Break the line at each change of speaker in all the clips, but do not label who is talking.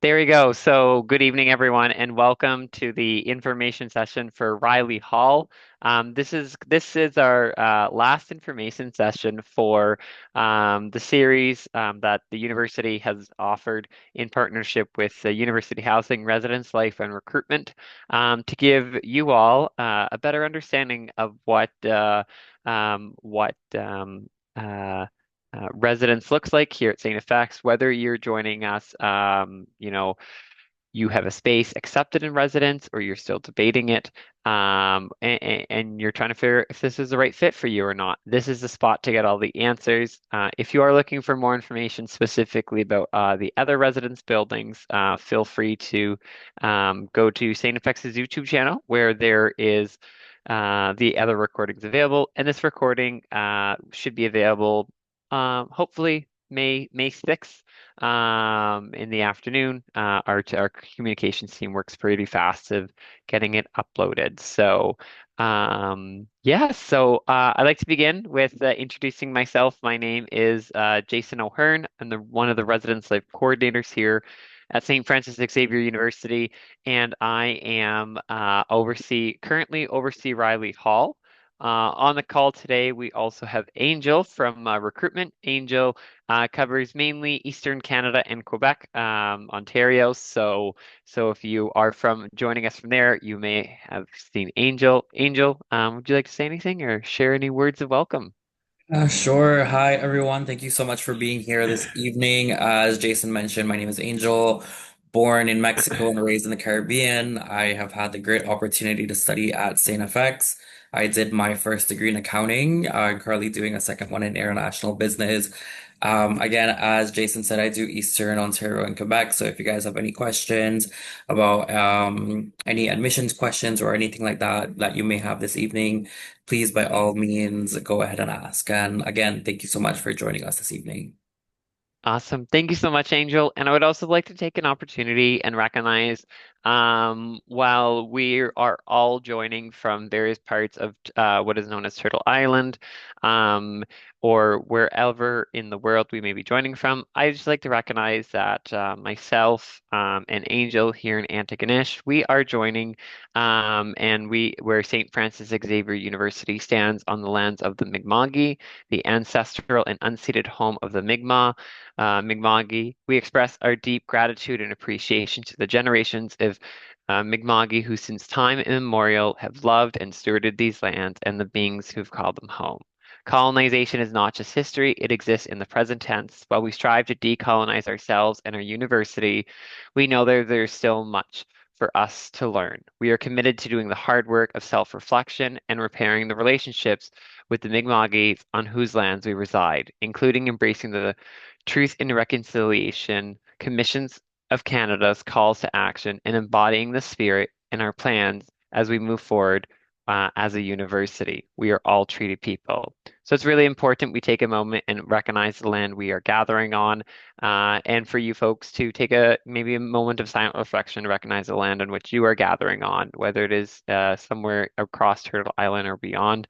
There we go. So, good evening, everyone, and welcome to the information session for Riley Hall. This is our last information session for the series that the university has offered in partnership with the University Housing, Residence Life, and Recruitment to give you all a better understanding of what residence looks like here at St. FX, whether you're joining us, you have a space accepted in residence or you're still debating it, and you're trying to figure if this is the right fit for you or not. This is the spot to get all the answers. If you are looking for more information specifically about the other residence buildings, feel free to go to St. FX's YouTube channel where there is the other recordings available, and this recording should be available hopefully May 6th in the afternoon. Our communications team works pretty fast of getting it uploaded. So I'd like to begin with introducing myself. My name is Jason O'Hearn. I'm one of the residence life coordinators here at St. Francis Xavier University, and I am currently oversee Riley Hall. On the call today, we also have Angel from recruitment. Angel covers mainly Eastern Canada and Quebec, Ontario. So if you are from joining us from there, you may have seen Angel. Angel, would you like to say anything or share any words of welcome?
Sure. Hi, everyone. Thank you so much for being here this evening. As Jason mentioned, my name is Angel, born in Mexico and raised in the Caribbean. I have had the great opportunity to study at St. FX. I did my first degree in accounting. I'm currently doing a second one in international business. Again, as Jason said, I do Eastern Ontario and Quebec. So if you guys have any questions about any admissions questions or anything like that that you may have this evening, please, by all means, go ahead and ask. And again, thank you so much for joining us this evening.
Awesome. Thank you so much, Angel. And I would also like to take an opportunity and recognize, while we are all joining from various parts of what is known as Turtle Island, um, or wherever in the world we may be joining from, I just like to recognize that myself and Angel here in Antigonish, we are joining, where St. Francis Xavier University stands on the lands of the Mi'kmaq, the ancestral and unceded home of the Mi'kmaq. We express our deep gratitude and appreciation to the generations of Mi'kmaq who, since time immemorial, have loved and stewarded these lands and the beings who've called them home. Colonization is not just history, it exists in the present tense. While we strive to decolonize ourselves and our university, we know there's still much for us to learn. We are committed to doing the hard work of self-reflection and repairing the relationships with the Mi'kmaq on whose lands we reside, including embracing the Truth and Reconciliation Commissions of Canada's calls to action and embodying the spirit in our plans as we move forward as a university. We are all treated people. So it's really important we take a moment and recognize the land we are gathering on, and for you folks to take maybe a moment of silent reflection to recognize the land on which you are gathering on, whether it is somewhere across Turtle Island or beyond,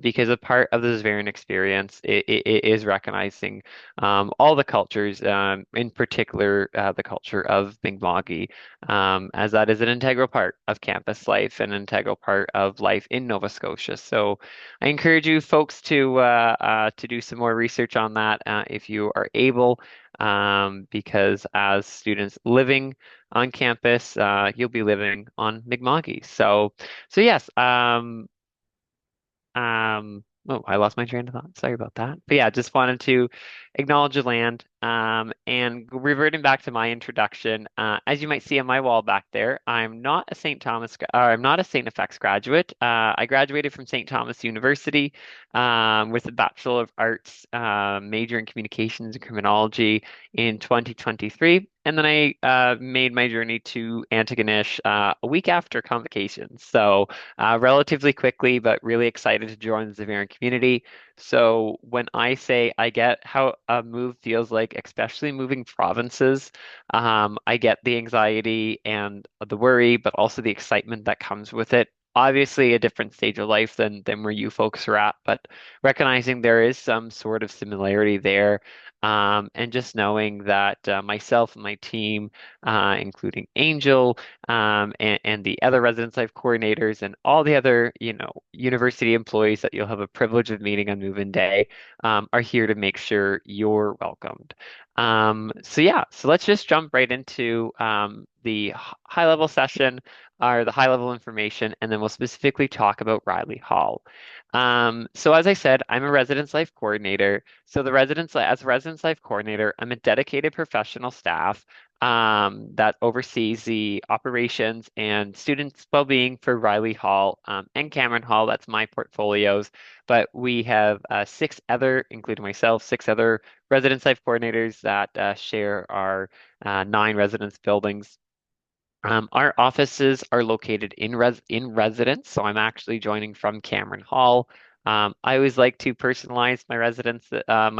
because a part of this variant experience it is recognizing all the cultures, in particular the culture of Mi'kmaq, as that is an integral part of campus life and an integral part of life in Nova Scotia. So I encourage you folks to do some more research on that if you are able, because as students living on campus, you'll be living on Mi'kmaq. So yes. Oh, I lost my train of thought. Sorry about that. But yeah, just wanted to acknowledge the land. And reverting back to my introduction, as you might see on my wall back there, I'm not a St. FX graduate. I graduated from St. Thomas University with a Bachelor of Arts, major in Communications and Criminology in 2023. And then I made my journey to Antigonish a week after convocation. So relatively quickly, but really excited to join the Xaverian community. So when I say I get how a move feels like, especially moving provinces, I get the anxiety and the worry, but also the excitement that comes with it. obviously a different stage of life than where you folks are at, but recognizing there is some sort of similarity there. And just knowing that myself and my team, including Angel, and the other residence life coordinators and all the other, university employees that you'll have a privilege of meeting on move-in day, are here to make sure you're welcomed. So yeah, so let's just jump right into the high level session or the high level information, and then we'll specifically talk about Riley Hall. So as I said, I'm a residence life coordinator. So as a residence life coordinator, I'm a dedicated professional staff that oversees the operations and students' well-being for Riley Hall and Cameron Hall. That's my portfolios. But we have six other, including myself, six other residence life coordinators that share our nine residence buildings. Our offices are located in residence, so I'm actually joining from Cameron Hall. I always like to personalize my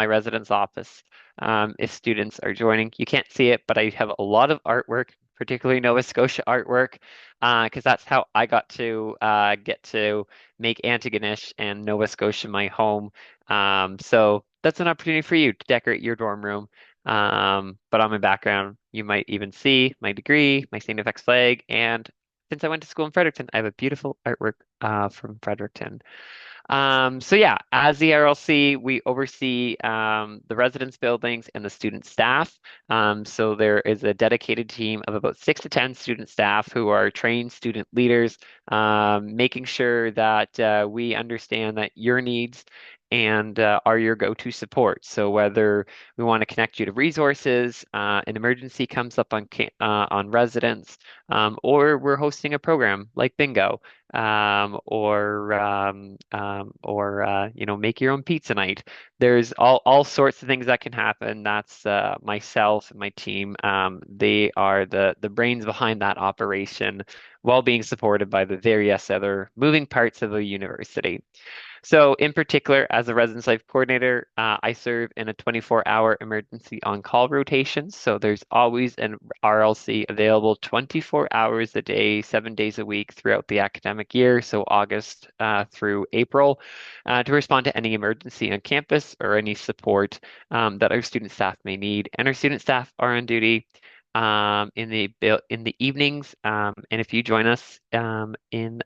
residence office. If students are joining, you can't see it, but I have a lot of artwork, particularly Nova Scotia artwork, because that's how I got to get to make Antigonish and Nova Scotia my home. So that's an opportunity for you to decorate your dorm room. But on my background, you might even see my degree, my St. FX flag, and since I went to school in Fredericton, I have a beautiful artwork from Fredericton. So yeah, as the RLC, we oversee the residence buildings and the student staff. So there is a dedicated team of about 6 to 10 student staff who are trained student leaders, making sure that we understand that your needs and are your go-to support. So whether we want to connect you to resources, an emergency comes up on residence, or we're hosting a program like bingo, or make your own pizza night. There's all sorts of things that can happen. That's myself and my team. They are the brains behind that operation, while being supported by the various other moving parts of the university. So, in particular, as a residence life coordinator, I serve in a 24-hour emergency on-call rotation. So there's always an RLC available 24 hours a day, 7 days a week throughout the academic year, so August through April, to respond to any emergency on campus or any support that our student staff may need. And our student staff are on duty in the evenings. And if you join us in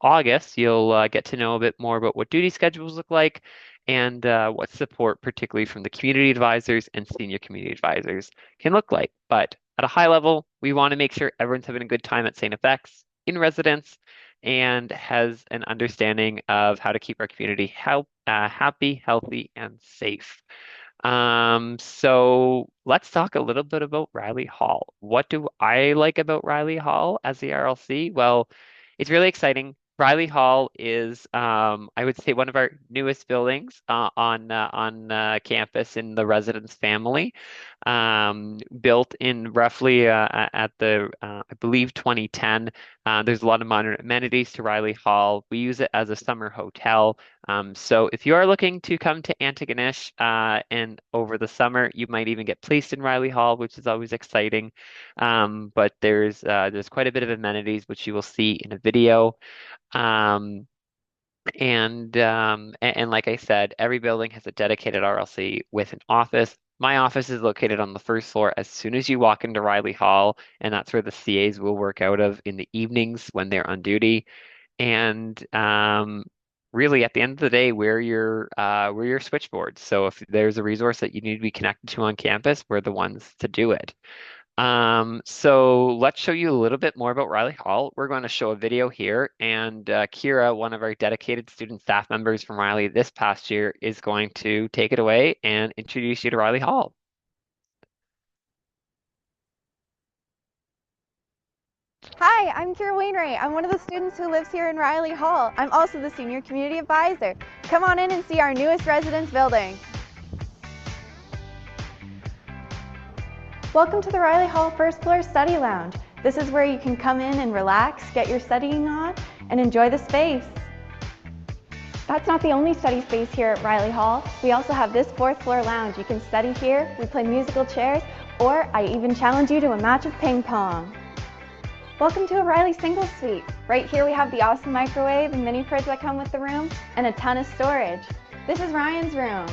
August, you'll get to know a bit more about what duty schedules look like and what support, particularly from the community advisors and senior community advisors, can look like. But at a high level, we want to make sure everyone's having a good time at St. FX in residence and has an understanding of how to keep our community happy, healthy, and safe. So let's talk a little bit about Riley Hall. What do I like about Riley Hall as the RLC? Well, it's really exciting. Riley Hall is, I would say, one of our newest buildings on campus in the residence family, built in roughly at I believe 2010. There's a lot of modern amenities to Riley Hall. We use it as a summer hotel. So if you are looking to come to Antigonish and over the summer, you might even get placed in Riley Hall, which is always exciting. But there's quite a bit of amenities, which you will see in a video. Um, and like I said, every building has a dedicated RLC with an office. My office is located on the first floor as soon as you walk into Riley Hall, and that's where the CAs will work out of in the evenings when they're on duty. And really, at the end of the day, we're your switchboard. So if there's a resource that you need to be connected to on campus, we're the ones to do it. So let's show you a little bit more about Riley Hall. We're going to show a video here, and Kira, one of our dedicated student staff members from Riley this past year, is going to take it away and introduce you to Riley Hall.
Hi, I'm Kira Wainwright. I'm one of the students who lives here in Riley Hall. I'm also the senior community advisor. Come on in and see our newest residence building. Welcome to the Riley Hall first floor study lounge. This is where you can come in and relax, get your studying on, and enjoy the space. That's not the only study space here at Riley Hall. We also have this fourth floor lounge. You can study here, we play musical chairs, or I even challenge you to a match of ping pong. Welcome to a Riley single suite. Right here we have the awesome microwave and mini fridge that come with the room and a ton of storage. This is Ryan's room.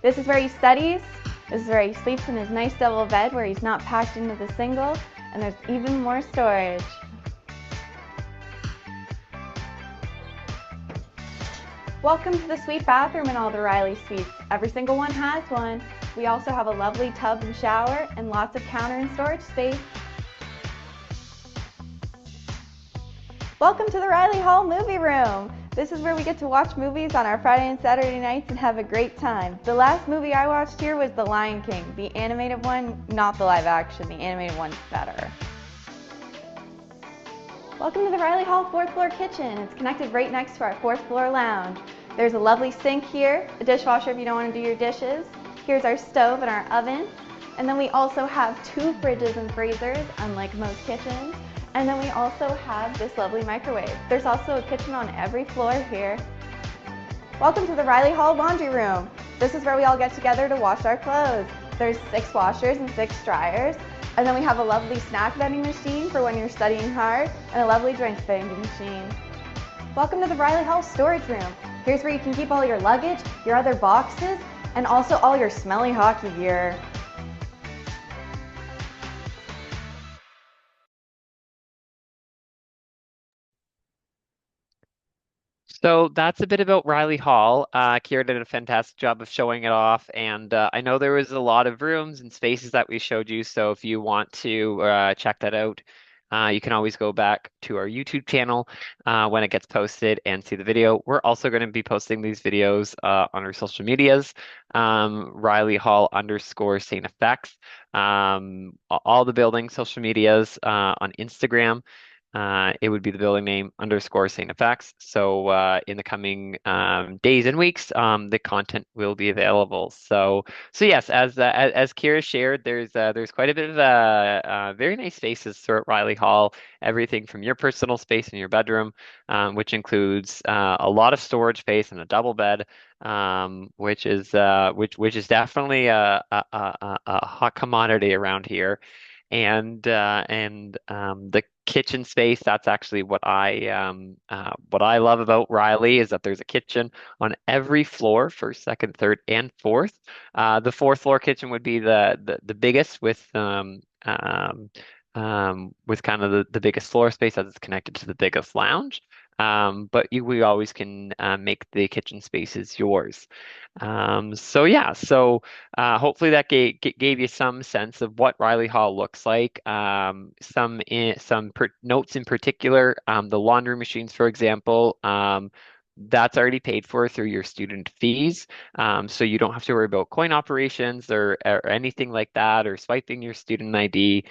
This is where he studies. This is where he sleeps in his nice double bed where he's not packed into the single, and there's even more storage. Welcome to the suite bathroom in all the Riley suites. Every single one has one. We also have a lovely tub and shower and lots of counter and storage space. Welcome to the Riley Hall movie room. This is where we get to watch movies on our Friday and Saturday nights and have a great time. The last movie I watched here was The Lion King, the animated one, not the live action. The animated one's better. Welcome to the Riley Hall 4th floor kitchen. It's connected right next to our 4th floor lounge. There's a lovely sink here, a dishwasher if you don't want to do your dishes. Here's our stove and our oven. And then we also have 2 fridges and freezers, unlike most kitchens. And then we also have this lovely microwave. There's also a kitchen on every floor here. Welcome to the Riley Hall laundry room. This is where we all get together to wash our clothes. There's 6 washers and 6 dryers. And then we have a lovely snack vending machine for when you're studying hard, and a lovely drink vending machine. Welcome to the Riley Hall storage room. Here's where you can keep all your luggage, your other boxes, and also all your smelly hockey gear.
So that's a bit about Riley Hall. Kira did a fantastic job of showing it off, and I know there was a lot of rooms and spaces that we showed you. So if you want to check that out, you can always go back to our YouTube channel when it gets posted and see the video. We're also going to be posting these videos on our social medias, Riley Hall underscore St. Effects, all the building social medias on Instagram. It would be the building name underscore St. Effects. So in the coming days and weeks, the content will be available. So yes, as Kira shared, there's quite a bit of very nice spaces throughout Riley Hall. Everything from your personal space in your bedroom, which includes a lot of storage space and a double bed, which is definitely a hot commodity around here. And the kitchen space, that's actually what I love about Riley is that there's a kitchen on every floor, first, second, third, and fourth. The fourth floor kitchen would be the biggest with kind of the biggest floor space as it's connected to the biggest lounge. We always can make the kitchen spaces yours. So yeah, so hopefully that gave you some sense of what Riley Hall looks like. Some notes in particular, the laundry machines, for example, that's already paid for through your student fees. So you don't have to worry about coin operations or anything like that, or swiping your student ID.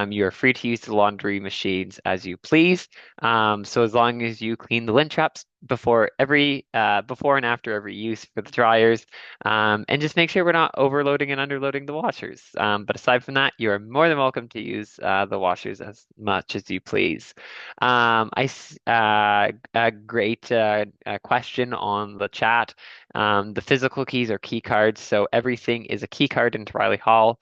You're free to use the laundry machines as you please. So as long as you clean the lint traps before and after every use for the dryers, and just make sure we're not overloading and underloading the washers. But aside from that, you are more than welcome to use the washers as much as you please. A great question on the chat. The physical keys are key cards, so everything is a key card into Riley Hall.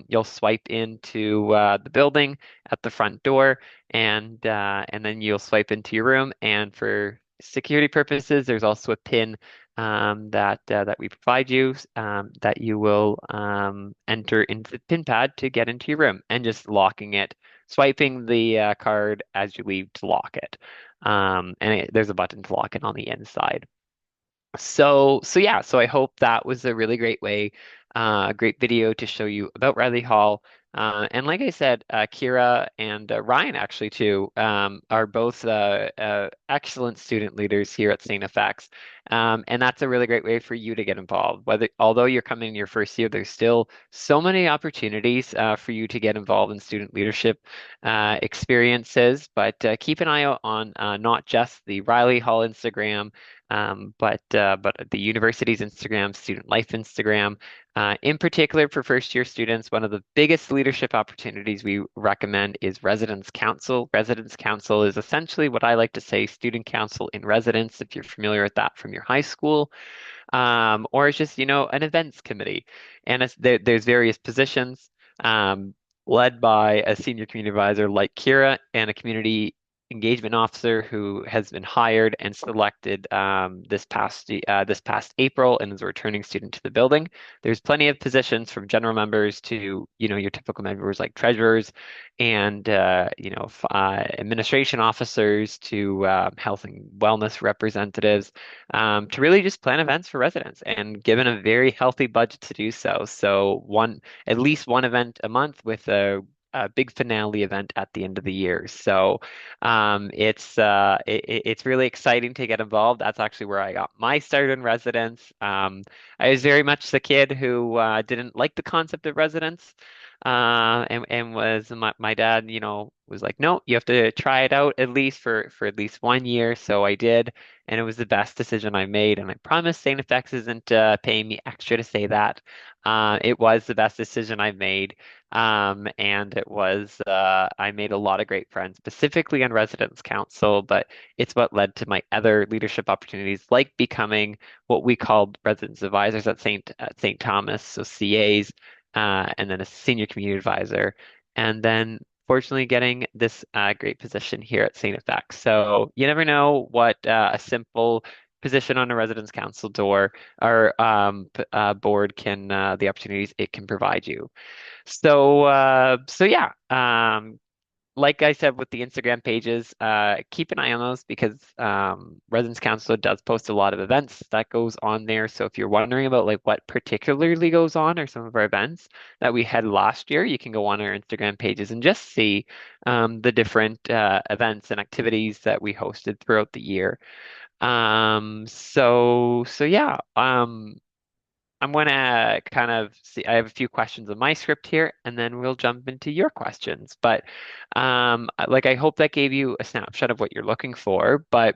You'll swipe into the building at the front door, and then you'll swipe into your room. And for security purposes, there's also a pin that we provide you that you will enter into the pin pad to get into your room, and just locking it, swiping the card as you leave to lock it. There's a button to lock it on the inside. So yeah, so I hope that was a really great way, a great video to show you about Riley Hall. And like I said, Kira and Ryan actually too are both excellent student leaders here at St. FX. And that's a really great way for you to get involved. Although you're coming in your first year, there's still so many opportunities for you to get involved in student leadership experiences. But keep an eye out on not just the Riley Hall Instagram, but the university's Instagram, Student Life Instagram. In particular, for first year students, one of the biggest leadership opportunities we recommend is Residence Council. Residence Council is essentially what I like to say student council in residence, if you're familiar with that from your high school, or it's just, an events committee. And there's various positions led by a senior community advisor like Kira and a community engagement officer who has been hired and selected this past April and is a returning student to the building. There's plenty of positions from general members to your typical members like treasurers and administration officers to health and wellness representatives to really just plan events for residents and given a very healthy budget to do so. So at least one event a month with a big finale event at the end of the year. So it's really exciting to get involved. That's actually where I got my start in residence. I was very much the kid who didn't like the concept of residence. And was my dad, was like, no, you have to try it out at least for at least 1 year. So I did, and it was the best decision I made. And I promise St. FX isn't paying me extra to say that. It was the best decision I've made. And I made a lot of great friends, specifically on residence council, but it's what led to my other leadership opportunities, like becoming what we called residence advisors at St. Thomas, so CAs, and then a senior community advisor, and then fortunately getting this great position here at St. FX. So you never know what a simple position on a residence council door or board the opportunities it can provide you. So yeah, like I said with the Instagram pages, keep an eye on those because Residence Council does post a lot of events that goes on there. So if you're wondering about like what particularly goes on or some of our events that we had last year, you can go on our Instagram pages and just see the different events and activities that we hosted throughout the year. So yeah. I'm gonna kind of see. I have a few questions on my script here, and then we'll jump into your questions. But like I hope that gave you a snapshot of what you're looking for. But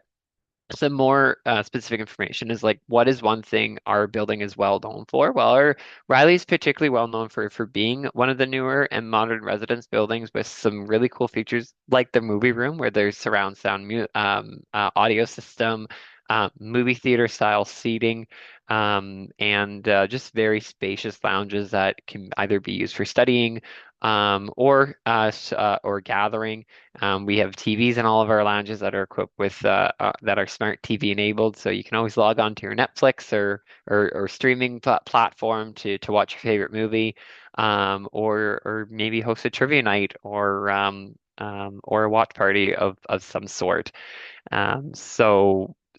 some more specific information is like what is one thing our building is well known for? Well, our Riley's particularly well known for being one of the newer and modern residence buildings with some really cool features like the movie room where there's surround sound audio system, movie theater style seating, and just very spacious lounges that can either be used for studying or gathering. We have TVs in all of our lounges that are equipped with that are smart TV enabled, so you can always log on to your Netflix or streaming platform to watch your favorite movie, or maybe host a trivia night or a watch party of some sort.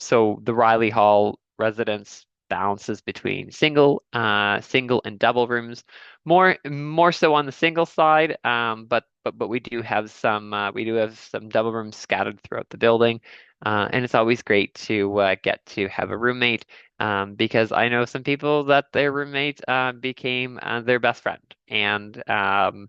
So the Riley Hall residence balances between single and double rooms, more so on the single side. But we do have some double rooms scattered throughout the building, and it's always great to get to have a roommate. Because I know some people that their roommate became their best friend, and that's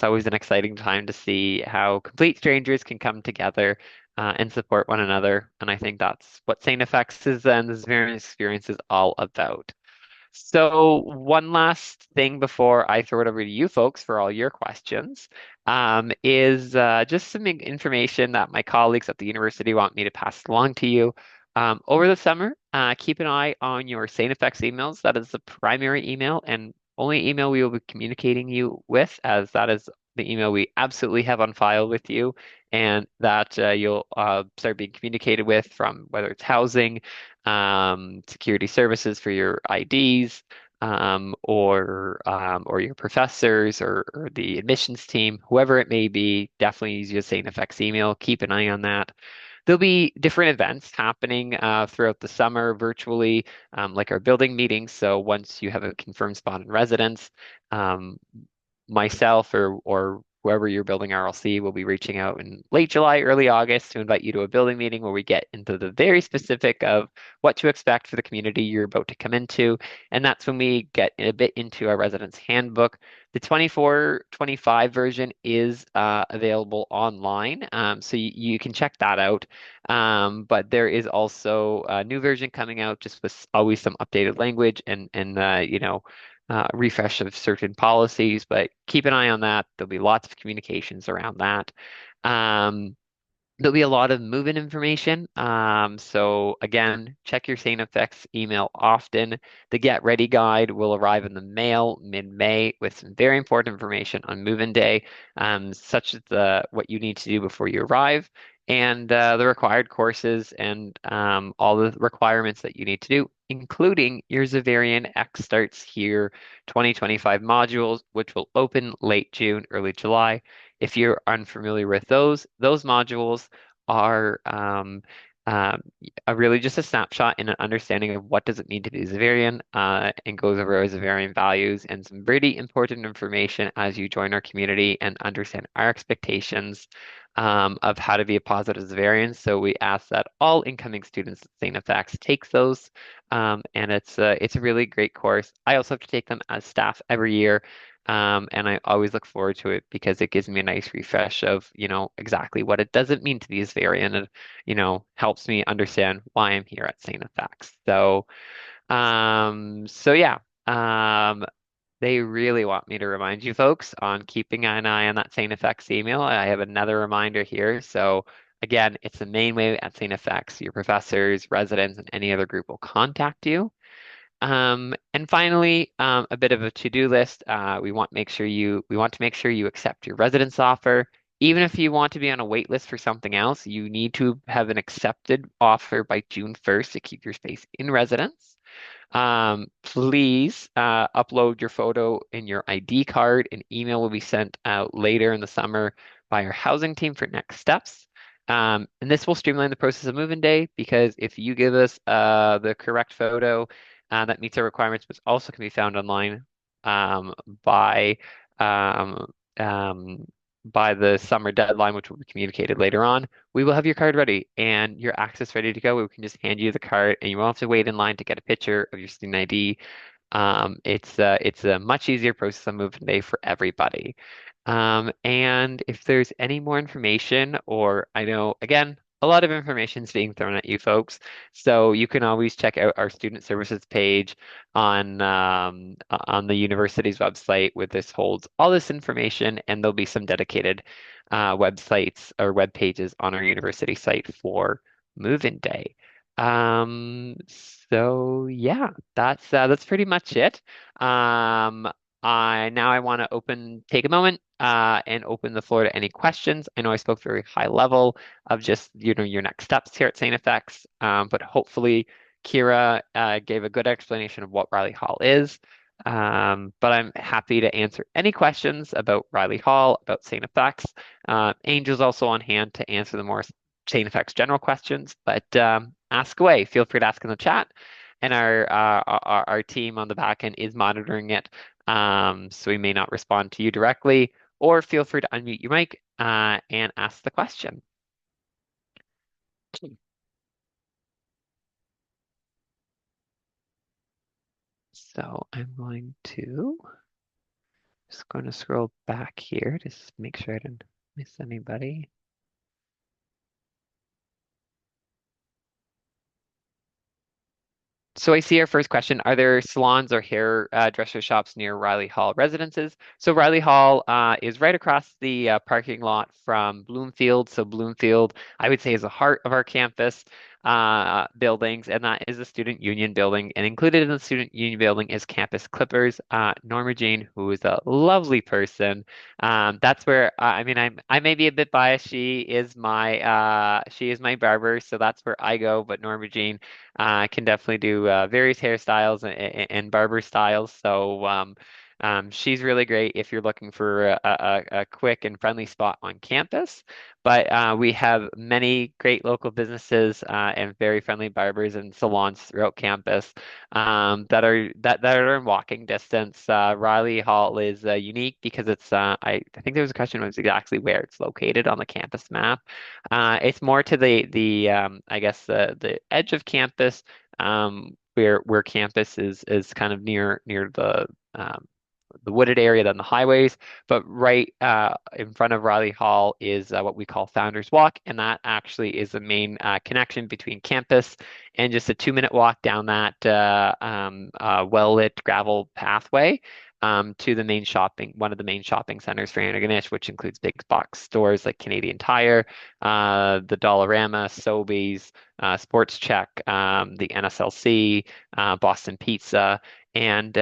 always an exciting time to see how complete strangers can come together and support one another. And I think that's what Saint FX is and this very experience is all about. So one last thing before I throw it over to you folks for all your questions is just some information that my colleagues at the university want me to pass along to you. Over the summer, keep an eye on your Saint FX emails. That is the primary email and only email we will be communicating you with, as that is the email we absolutely have on file with you, and that you'll start being communicated with from whether it's housing, security services for your IDs, or your professors or the admissions team, whoever it may be. Definitely use your St. FX email. Keep an eye on that. There'll be different events happening throughout the summer virtually, like our building meetings. So once you have a confirmed spot in residence, um, myself or whoever your building RLC will be reaching out in late July, early August to invite you to a building meeting where we get into the very specific of what to expect for the community you're about to come into. And that's when we get a bit into our residence handbook. The 24-25 version is available online, so you can check that out. But there is also a new version coming out just with always some updated language and refresh of certain policies, but keep an eye on that. There'll be lots of communications around that. Um, There'll be a lot of move-in information. So again, check your St. Effects email often. The Get Ready guide will arrive in the mail mid-May with some very important information on move-in day, such as what you need to do before you arrive, and the required courses and all the requirements that you need to do, including your Xaverian X Starts Here 2025 modules, which will open late June, early July. If you're unfamiliar with those modules are um, really just a snapshot and an understanding of what does it mean to be Xaverian, and goes over our Xaverian values and some pretty important information as you join our community and understand our expectations of how to be a positive Xaverian. So we ask that all incoming students at St. FX takes those, and it's a really great course. I also have to take them as staff every year. And I always look forward to it because it gives me a nice refresh of, exactly what it doesn't mean to be Xaverian, and, helps me understand why I'm here at St. FX. So yeah, they really want me to remind you folks on keeping an eye on that St. FX email. I have another reminder here. So again, it's the main way at St. FX. Your professors, residents, and any other group will contact you. And finally, a bit of a to-do list. We want to make sure you accept your residence offer. Even if you want to be on a wait list for something else, you need to have an accepted offer by June 1st to keep your space in residence. Please upload your photo and your ID card. An email will be sent out later in the summer by our housing team for next steps. And this will streamline the process of move-in day because if you give us the correct photo that meets our requirements, which also can be found online um, by um, um, by the summer deadline, which will be communicated later on, we will have your card ready and your access ready to go. We can just hand you the card, and you won't have to wait in line to get a picture of your student ID. It's a much easier process on move day for everybody. And if there's any more information, or I know, again, a lot of information is being thrown at you folks, so you can always check out our student services page on the university's website, where this holds all this information, and there'll be some dedicated websites or web pages on our university site for move-in day. So yeah, that's pretty much it. Um, I want to take a moment and open the floor to any questions. I know I spoke very high level of just your next steps here at St. FX, but hopefully Kira gave a good explanation of what Riley Hall is. But I'm happy to answer any questions about Riley Hall, about St. FX. Angel's also on hand to answer the more St. FX general questions, but ask away. Feel free to ask in the chat, and our team on the back end is monitoring it. So we may not respond to you directly, or feel free to unmute your mic and ask the question. So I'm just going to scroll back here to make sure I didn't miss anybody. So I see our first question. Are there salons or hairdresser shops near Riley Hall residences? So Riley Hall is right across the parking lot from Bloomfield. So Bloomfield, I would say, is the heart of our campus buildings, and that is the Student Union building. And included in the Student Union building is Campus Clippers. Norma Jean, who is a lovely person. That's where I mean I may be a bit biased. She is my barber, so that's where I go. But Norma Jean can definitely do various hairstyles and barber styles. So she's really great if you're looking for a quick and friendly spot on campus. But we have many great local businesses and very friendly barbers and salons throughout campus that are in walking distance. Riley Hall is unique because it's I think there was a question was exactly where it's located on the campus map. It's more to the I guess the edge of campus, where campus is kind of near the wooded area than the highways, but right in front of Riley Hall is what we call Founders Walk, and that actually is the main connection between campus and just a 2-minute walk down that well-lit gravel pathway. to the main shopping, one of the main shopping centers for Antigonish, which includes big box stores like Canadian Tire, the Dollarama, Sobeys, Sports Check, the NSLC, Boston Pizza, and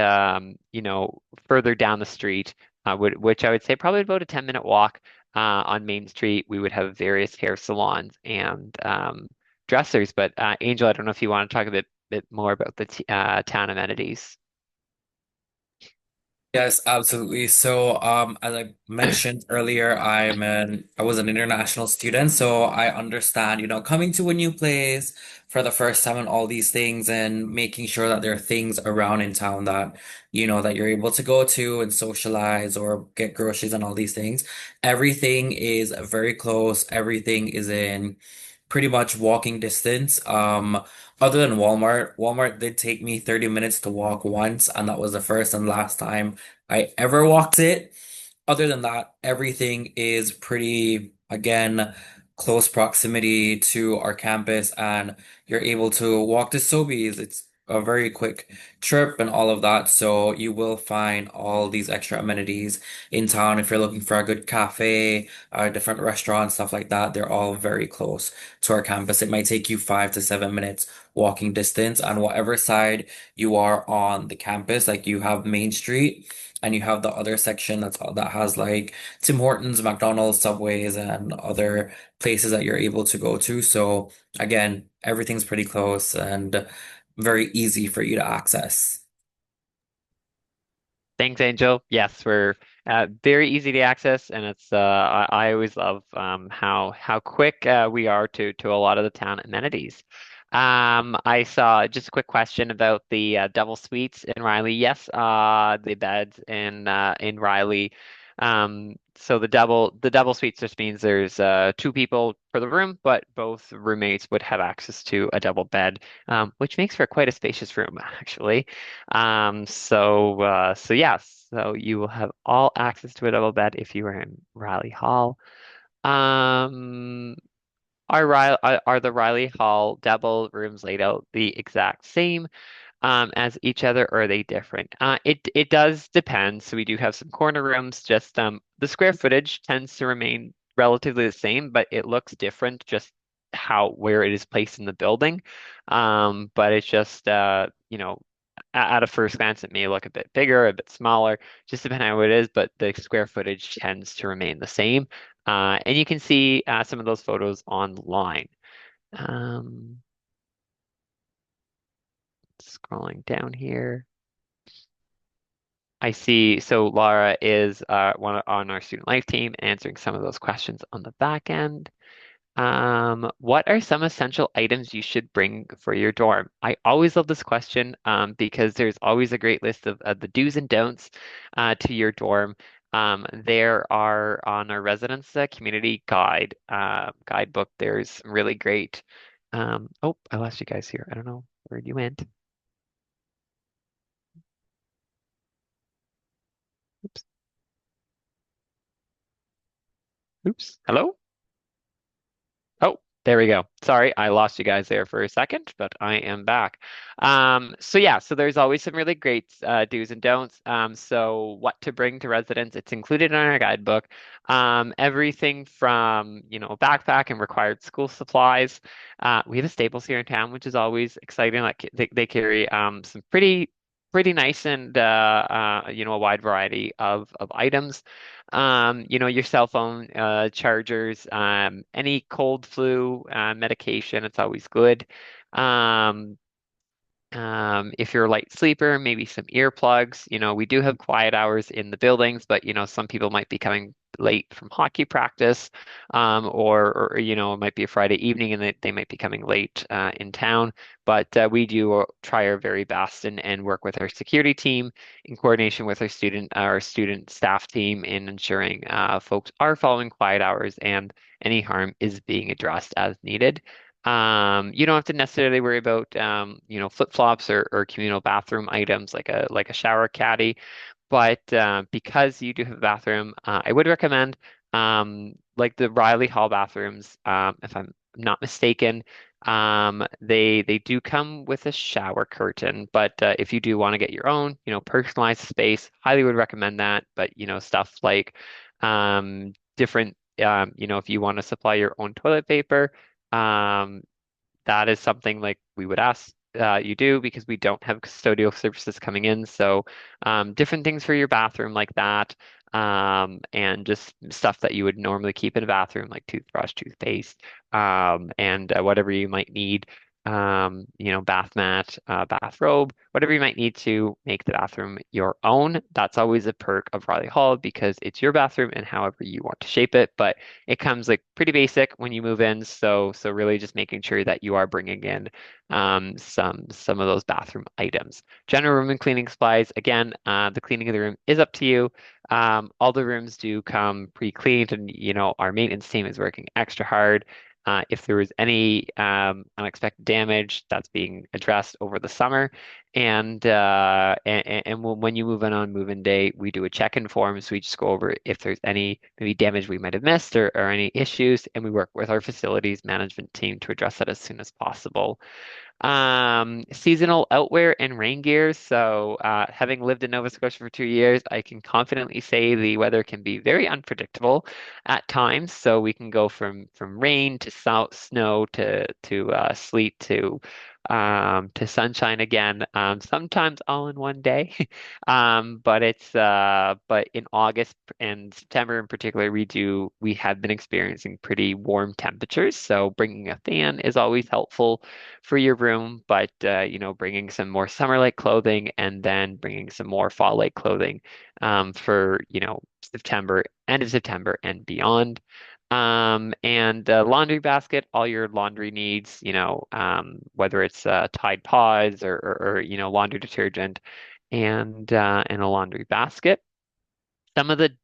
further down the street, which I would say probably about a 10-minute walk on Main Street, we would have various hair salons and dressers. But Angel, I don't know if you want to talk a bit more about the town amenities.
Yes, absolutely. So, as I mentioned earlier, I was an international student, so I understand, coming to a new place for the first time and all these things and making sure that there are things around in town that, that you're able to go to and socialize or get groceries and all these things. Everything is very close. Everything is in pretty much walking distance. Other than Walmart, Walmart did take me 30 minutes to walk once, and that was the first and last time I ever walked it. Other than that, everything is pretty, again, close proximity to our campus, and you're able to walk to Sobeys. It's a very quick trip and all of that. So you will find all these extra amenities in town. If you're looking for a good cafe, different restaurants, stuff like that, they're all very close to our campus. It might take you 5 to 7 minutes walking distance, and whatever side you are on the campus, like you have Main Street and you have the other section that has like Tim Hortons, McDonald's, Subways, and other places that you're able to go to. So again, everything's pretty close and very easy for you to access.
Thanks, Angel. Yes, we're very easy to access, and it's I always love how quick we are to a lot of the town amenities. I saw just a quick question about the double suites in Riley. Yes, the beds in Riley. So the double suites just means there's two people per the room, but both roommates would have access to a double bed, which makes for quite a spacious room, actually. So yes, so you will have all access to a double bed if you are in Riley Hall. Um, are the Riley Hall double rooms laid out the exact same as each other, or are they different? It does depend. So we do have some corner rooms. Just the square footage tends to remain relatively the same, but it looks different just how where it is placed in the building. But it's just at a first glance it may look a bit bigger, a bit smaller, just depending on what it is. But the square footage tends to remain the same. And you can see some of those photos online. Um, Scrolling down here. I see. So Laura is one on our student life team answering some of those questions on the back end. What are some essential items you should bring for your dorm? I always love this question because there's always a great list of the do's and don'ts to your dorm. There are on our residence community guidebook. There's some really great. Oh, I lost you guys here. I don't know where you went. Oops. Oops. Hello? Oh, there we go. Sorry, I lost you guys there for a second, but I am back. So yeah, so there's always some really great do's and don'ts. So what to bring to residents, it's included in our guidebook. Everything from, a backpack and required school supplies. We have a Staples here in town, which is always exciting. Like they carry some pretty nice and a wide variety of items. Your cell phone chargers, any cold flu medication, it's always good. Um, if you're a light sleeper, maybe some earplugs. We do have quiet hours in the buildings, but some people might be coming late from hockey practice, or it might be a Friday evening and they might be coming late in town. But we do try our very best and work with our security team in coordination with our student staff team in ensuring folks are following quiet hours and any harm is being addressed as needed. You don't have to necessarily worry about flip-flops or communal bathroom items like a shower caddy, but because you do have a bathroom, I would recommend like the Riley Hall bathrooms, if I'm not mistaken. They do come with a shower curtain, but if you do want to get your own, personalized space, highly would recommend that. But stuff like different, if you want to supply your own toilet paper, um, that is something like we would ask you do because we don't have custodial services coming in. So different things for your bathroom like that, and just stuff that you would normally keep in a bathroom like toothbrush, toothpaste, and whatever you might need. Bath mat, bathrobe, whatever you might need to make the bathroom your own. That's always a perk of Riley Hall because it's your bathroom and however you want to shape it. But it comes like pretty basic when you move in, so really just making sure that you are bringing in some of those bathroom items. General room and cleaning supplies. Again, the cleaning of the room is up to you. All the rooms do come pre-cleaned, and our maintenance team is working extra hard. If there was any unexpected damage, that's being addressed over the summer. And when you move in on move-in day, we do a check-in form. So we just go over if there's any maybe damage we might have missed or any issues, and we work with our facilities management team to address that as soon as possible. Seasonal outwear and rain gear. So, having lived in Nova Scotia for 2 years, I can confidently say the weather can be very unpredictable at times. So we can go from rain to snow to sleet to sunshine again. Sometimes all in one day. But in August and September in particular, we have been experiencing pretty warm temperatures. So bringing a fan is always helpful for your room, but bringing some more summer-like clothing and then bringing some more fall-like clothing for September, end of September and beyond. And laundry basket, all your laundry needs, whether it's Tide Pods or laundry detergent and a laundry basket. Some of the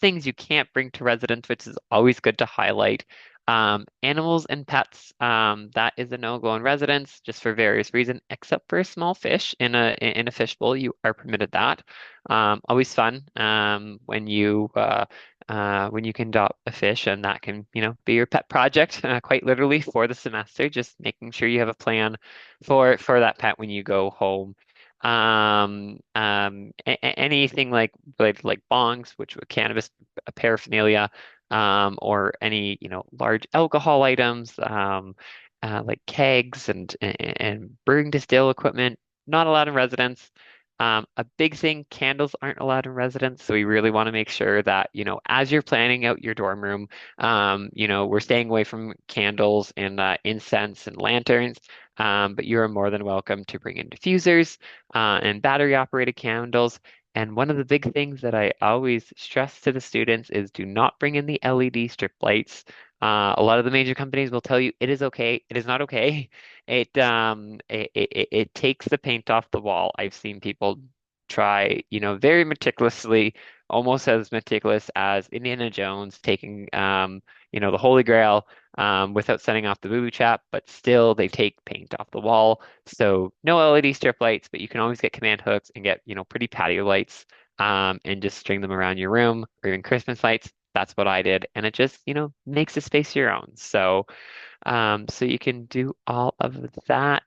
things you can't bring to residence, which is always good to highlight. Animals and pets, that is a no-go in residence just for various reasons, except for a small fish in a fish bowl, you are permitted that. Always fun when you can adopt a fish, and that can be your pet project quite literally for the semester. Just making sure you have a plan for that pet when you go home. Anything like related to like bongs, which were cannabis paraphernalia, or any large alcohol items, like kegs and brewing distill equipment, not allowed in residence. A big thing, candles aren't allowed in residence, so we really want to make sure that as you're planning out your dorm room, we're staying away from candles and incense and lanterns. But you are more than welcome to bring in diffusers and battery operated candles. And one of the big things that I always stress to the students is do not bring in the LED strip lights. A lot of the major companies will tell you it is okay. It is not okay. It takes the paint off the wall. I've seen people try, very meticulously, almost as meticulous as Indiana Jones taking, the Holy Grail without setting off the boo trap, but still they take paint off the wall. So no LED strip lights, but you can always get command hooks and get, pretty patio lights and just string them around your room or even Christmas lights. That's what I did. And it just, makes the space your own. So you can do all of that.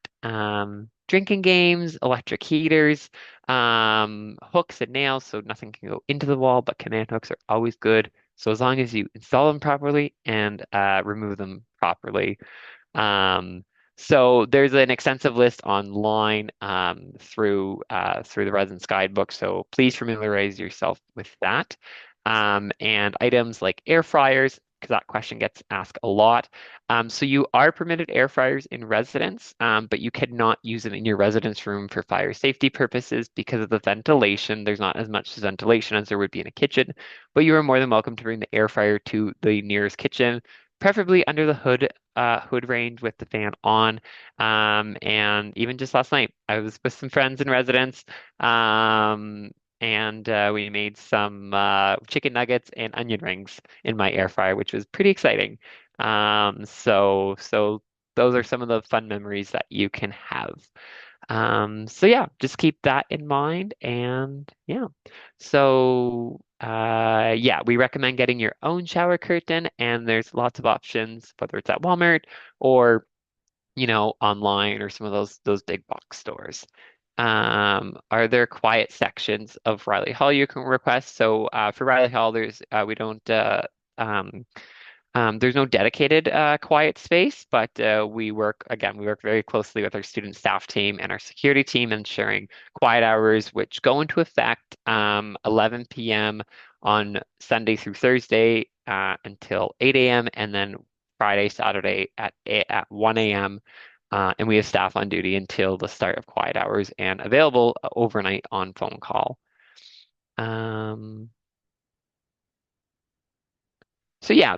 Drinking games, electric heaters, hooks and nails, so nothing can go into the wall, but command hooks are always good. So as long as you install them properly and remove them properly. Um, so there's an extensive list online through the Residence Guidebook. So please familiarize yourself with that. And items like air fryers, because that question gets asked a lot. So you are permitted air fryers in residence, but you cannot use them in your residence room for fire safety purposes because of the ventilation. There's not as much ventilation as there would be in a kitchen, but you are more than welcome to bring the air fryer to the nearest kitchen, preferably under the hood range with the fan on. And even just last night, I was with some friends in residence. And we made some chicken nuggets and onion rings in my air fryer, which was pretty exciting. So those are some of the fun memories that you can have. So yeah, just keep that in mind, and yeah. So yeah, we recommend getting your own shower curtain, and there's lots of options, whether it's at Walmart or online or some of those big box stores. Are there quiet sections of Riley Hall you can request? So for Riley Hall, we don't um, there's no dedicated quiet space, but we work very closely with our student staff team and our security team, ensuring quiet hours, which go into effect 11 p.m. on Sunday through Thursday until 8 a.m. and then Friday, Saturday at 1 a.m. And we have staff on duty until the start of quiet hours and available overnight on phone call. Um, So yeah,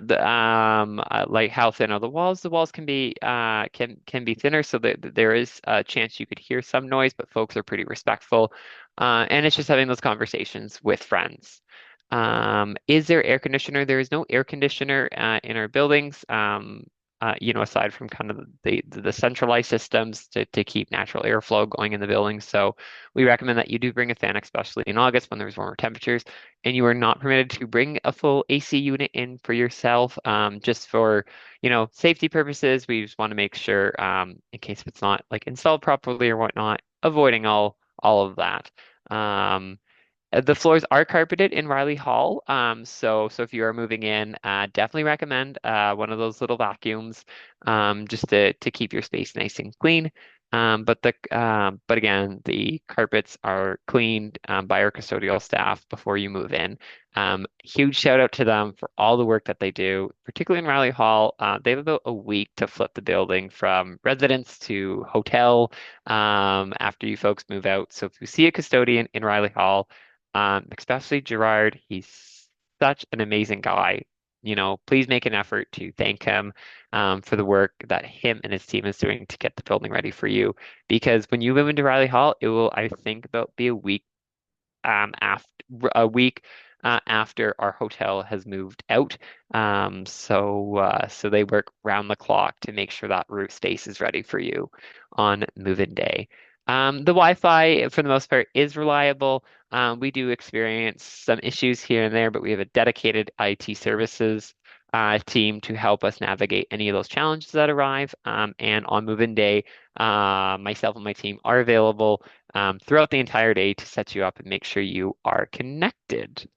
like how thin are the walls? The walls can be can be thinner, so that there is a chance you could hear some noise, but folks are pretty respectful, and it's just having those conversations with friends. Is there air conditioner? There is no air conditioner in our buildings. Aside from kind of the centralized systems to keep natural airflow going in the building. So we recommend that you do bring a fan, especially in August when there's warmer temperatures, and you are not permitted to bring a full AC unit in for yourself, just for, safety purposes. We just want to make sure, in case it's not like installed properly or whatnot, avoiding all of that. Um, the floors are carpeted in Riley Hall. So if you are moving in, definitely recommend one of those little vacuums, just to keep your space nice and clean. But again, the carpets are cleaned by our custodial staff before you move in. Huge shout out to them for all the work that they do, particularly in Riley Hall. They have about a week to flip the building from residence to hotel after you folks move out. So if you see a custodian in Riley Hall, especially Gerard. He's such an amazing guy. Please make an effort to thank him for the work that him and his team is doing to get the building ready for you. Because when you move into Riley Hall, it will, I think, about be after a week after our hotel has moved out. So they work round the clock to make sure that roof space is ready for you on move-in day. The Wi-Fi, for the most part, is reliable. We do experience some issues here and there, but we have a dedicated IT services team to help us navigate any of those challenges that arrive. And on move-in day, myself and my team are available throughout the entire day to set you up and make sure you are connected.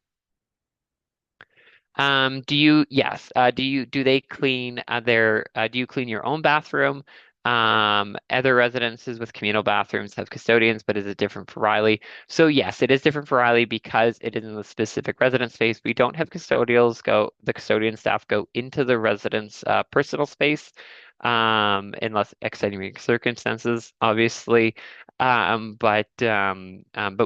Yes, do they clean do you clean your own bathroom? Other residences with communal bathrooms have custodians, but is it different for Riley? So yes, it is different for Riley because it is in the specific residence space. We don't have the custodian staff go into the resident's personal space, unless extenuating circumstances, obviously. But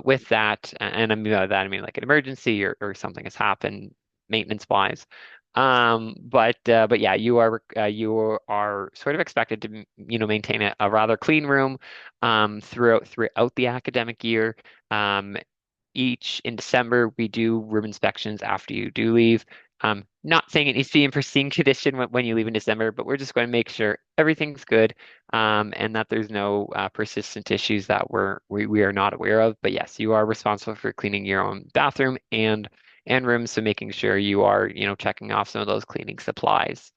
with that, and I mean by that, I mean like an emergency or something has happened maintenance wise. But yeah, you are sort of expected to maintain a rather clean room throughout the academic year. Um, each in December we do room inspections after you do leave. Not saying it needs to be in pristine condition when you leave in December, but we're just going to make sure everything's good, and that there's no persistent issues that we are not aware of. But yes, you are responsible for cleaning your own bathroom and rooms, so making sure you are, checking off some of those cleaning supplies.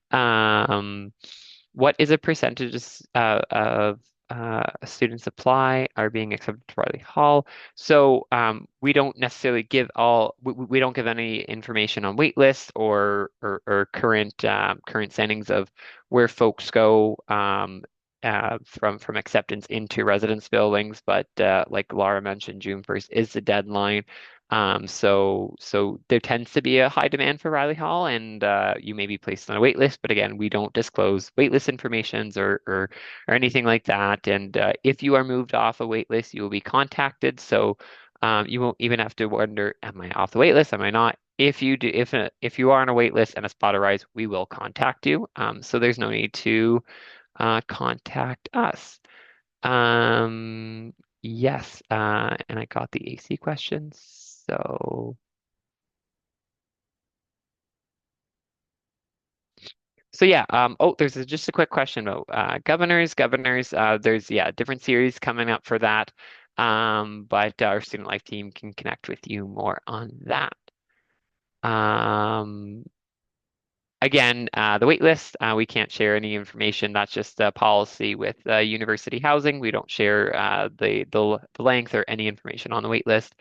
Um, what is a percentage of student supply are being accepted to Riley Hall? So we don't necessarily we don't give any information on wait lists or current standings of where folks go from acceptance into residence buildings. But like Laura mentioned, June 1st is the deadline. So there tends to be a high demand for Riley Hall, and you may be placed on a wait list. But again, we don't disclose wait list informations or anything like that. And if you are moved off a wait list, you will be contacted. So you won't even have to wonder, am I off the wait list? Am I not? If you are on a wait list and a spot arrives, we will contact you. So there's no need to contact us. Um, yes, and I got the AC questions. So yeah, there's just a quick question about governors. There's different series coming up for that. But our student life team can connect with you more on that. Um, Again, the wait list, we can't share any information. That's just a policy with university housing. We don't share the length or any information on the wait list.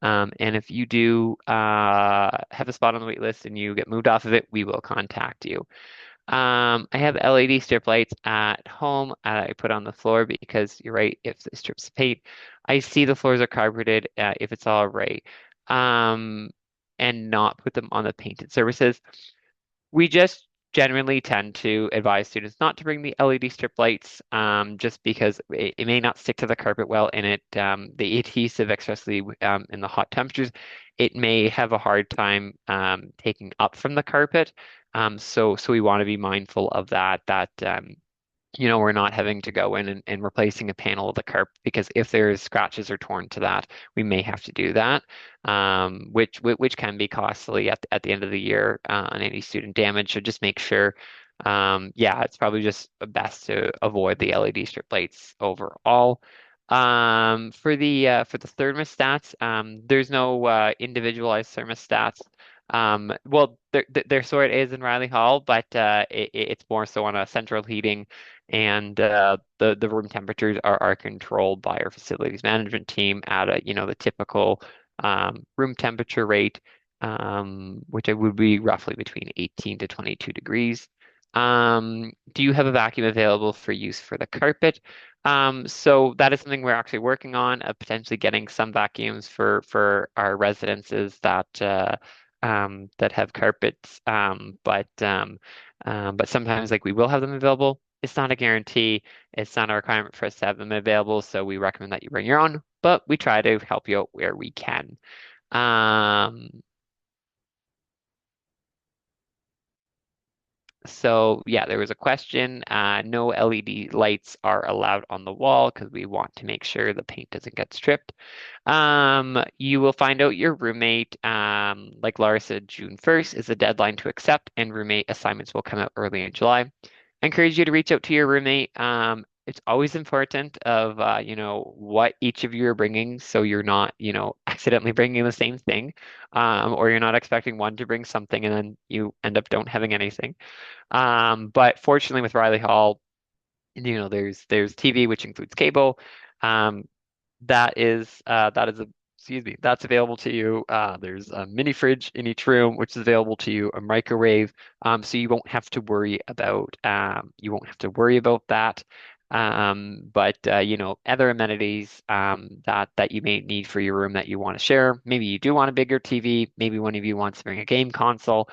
And if you do have a spot on the wait list and you get moved off of it, we will contact you. I have LED strip lights at home. I put on the floor because you're right. If the strips of paint, I see the floors are carpeted. If it's all right, um, and not put them on the painted surfaces. We just generally tend to advise students not to bring the LED strip lights, just because it may not stick to the carpet well, and the adhesive, especially in the hot temperatures, it may have a hard time taking up from the carpet. So we want to be mindful of that. We're not having to go in and replacing a panel of the carpet because if there's scratches or torn to that, we may have to do that, which can be costly at the end of the year on any student damage. So just make sure, yeah, it's probably just best to avoid the LED strip lights overall. For the thermostats, there's no individualized thermostats. Well, there sort of is in Riley Hall, but it's more so on a central heating, and the room temperatures are controlled by our facilities management team at the typical room temperature rate, which it would be roughly between 18 to 22 degrees. Do you have a vacuum available for use for the carpet? So that is something we're actually working on, potentially getting some vacuums for our residences that have carpets. But sometimes like we will have them available. It's not a guarantee. It's not a requirement for us to have them available, so we recommend that you bring your own, but we try to help you out where we can. Um, So yeah, there was a question. No LED lights are allowed on the wall because we want to make sure the paint doesn't get stripped. You will find out your roommate. Like Laura said, June 1st is the deadline to accept, and roommate assignments will come out early in July. I encourage you to reach out to your roommate. It's always important of what each of you are bringing, so you're not accidentally bringing the same thing, or you're not expecting one to bring something and then you end up don't having anything. But fortunately, with Riley Hall, there's TV, which includes cable. Um, that is excuse me, that's available to you. There's a mini fridge in each room, which is available to you, a microwave, so you won't have to worry about that. But other amenities that you may need for your room that you want to share. Maybe you do want a bigger TV. Maybe one of you wants to bring a game console.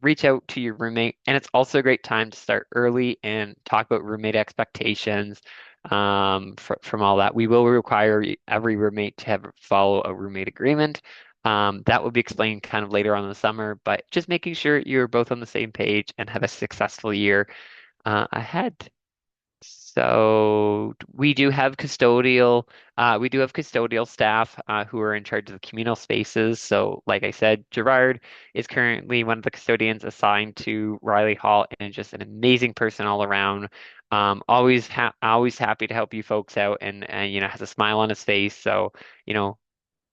Reach out to your roommate, and it's also a great time to start early and talk about roommate expectations from all that. We will require every roommate to have follow a roommate agreement. That will be explained kind of later on in the summer, but just making sure you're both on the same page and have a successful year ahead. So we do have custodial staff who are in charge of the communal spaces. So, like I said, Gerard is currently one of the custodians assigned to Riley Hall, and just an amazing person all around. Always happy to help you folks out, and has a smile on his face. So, you know,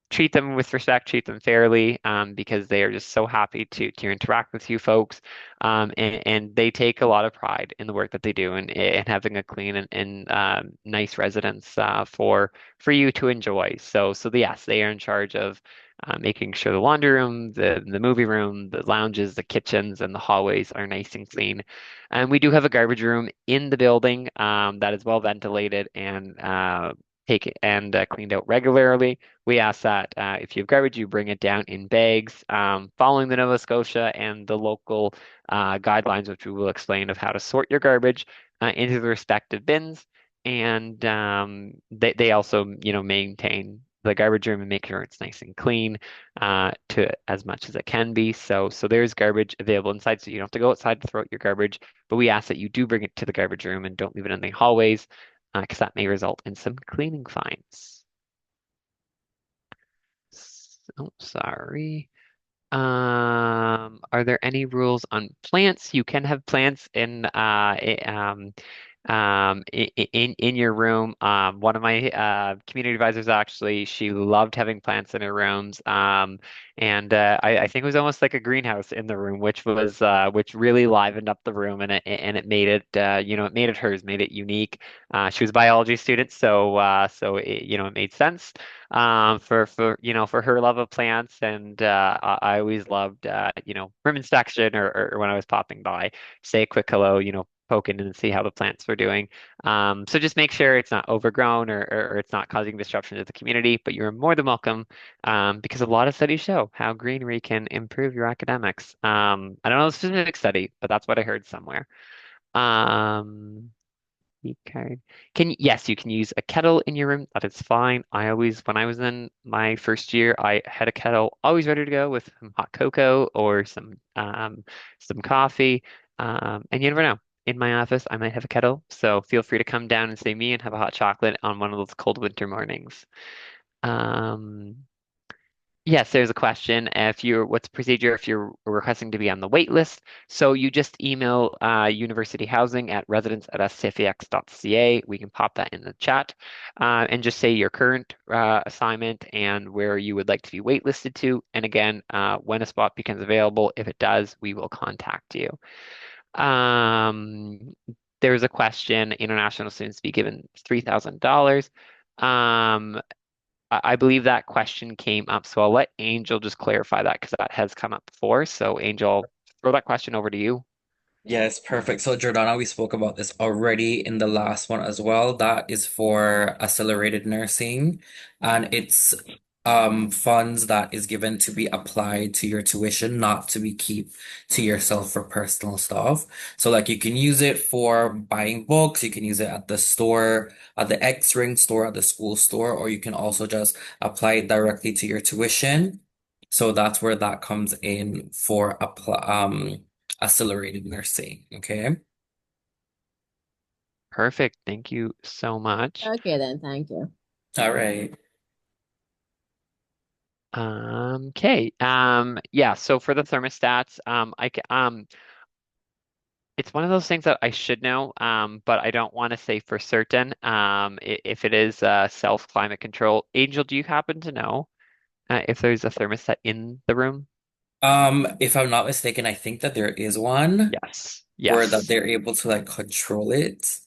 treat them with respect, treat them fairly, because they are just so happy to interact with you folks. And they take a lot of pride in the work that they do, and having a clean and nice residence for you to enjoy. So yes, they are in charge of making sure the laundry room, the movie room, the lounges, the kitchens, and the hallways are nice and clean. And we do have a garbage room in the building that is well ventilated and cleaned out regularly. We ask that if you have garbage, you bring it down in bags, following the Nova Scotia and the local guidelines, which we will explain of how to sort your garbage into the respective bins. And they also, maintain the garbage room and make sure it's nice and clean to as much as it can be. So there's garbage available inside, so you don't have to go outside to throw out your garbage. But we ask that you do bring it to the garbage room and don't leave it in the hallways, because that may result in some cleaning fines. Oh, sorry. Are there any rules on plants? You can have plants in your room. One of my community advisors actually, she loved having plants in her rooms. And I think it was almost like a greenhouse in the room, which really livened up the room, and it made it it made it hers, made it unique. She was a biology student, so it made sense for her love of plants, and I always loved room inspection, or when I was popping by, say a quick hello, poke in and see how the plants were doing. So just make sure it's not overgrown, or it's not causing disruption to the community, but you're more than welcome, because a lot of studies show how greenery can improve your academics. I don't know the specific study, but that's what I heard somewhere. Um, Key card. Yes, you can use a kettle in your room. That is fine. When I was in my first year, I had a kettle always ready to go with some hot cocoa or some coffee. And you never know. In my office, I might have a kettle, so feel free to come down and see me and have a hot chocolate on one of those cold winter mornings. Um, Yes, there's a question. What's the procedure if you're requesting to be on the wait list? So you just email university housing at residence@scfex.ca. We can pop that in the chat, and just say your current assignment and where you would like to be waitlisted to. And again, when a spot becomes available, if it does, we will contact you. Um, there's a question. International students be given $3,000. Um, I believe that question came up, so I'll let Angel just clarify that because that has come up before. So Angel, throw that question over to you.
Yes, perfect. So Jordana, we spoke about this already in the last one as well. That is for accelerated nursing, and it's funds that is given to be applied to your tuition, not to be keep to yourself for personal stuff. So like you can use it for buying books, you can use it at the store, at the X-Ring store, at the school store, or you can also just apply it directly to your tuition. So that's where that comes in for accelerated nursing. Okay.
Perfect. Thank you so much.
Okay then, thank you.
All right.
Okay. Yeah. So for the thermostats, it's one of those things that I should know, but I don't want to say for certain. If it is self climate control, Angel, do you happen to know if there's a thermostat in the room?
If I'm not mistaken, I think that there is one
Yes.
where that
Yes.
they're able to like control it.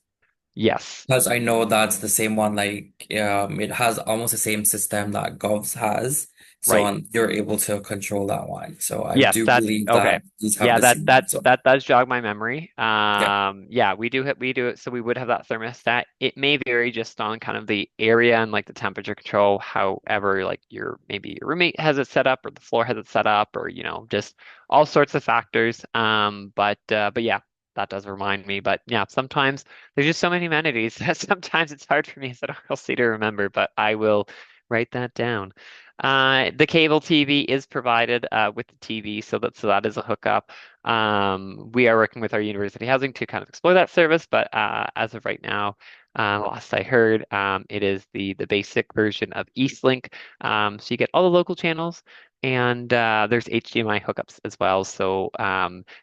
Yes.
Because I know that's the same one, like it has almost the same system that Govs has. So
Right.
you're able to control that one. So I
Yes,
do
that
believe
okay.
that these have
Yeah,
the same one. So
that does jog my memory.
yeah.
Yeah, we do it. So we would have that thermostat. It may vary just on kind of the area and like the temperature control. However, like maybe your roommate has it set up, or the floor has it set up, or just all sorts of factors. But yeah, that does remind me. But yeah, sometimes there's just so many amenities that sometimes it's hard for me as an RLC to remember. But I will write that down. The cable TV is provided with the TV, so that is a hookup. We are working with our university housing to kind of explore that service, but as of right now, last I heard, it is the basic version of Eastlink. So you get all the local channels, and there's HDMI hookups as well. So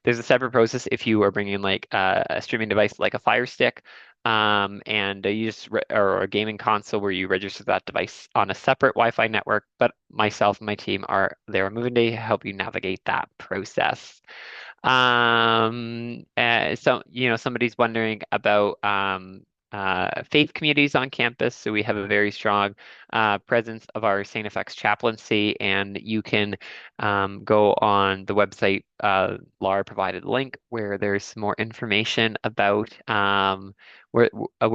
there's a separate process if you are bringing like a streaming device like a Fire Stick, and or a gaming console where you register that device on a separate Wi-Fi network. But myself and my team are there moving to help you navigate that process. So somebody's wondering about faith communities on campus. So we have a very strong presence of our St. FX chaplaincy, and you can go on the website. Laura provided a link where there's more information about where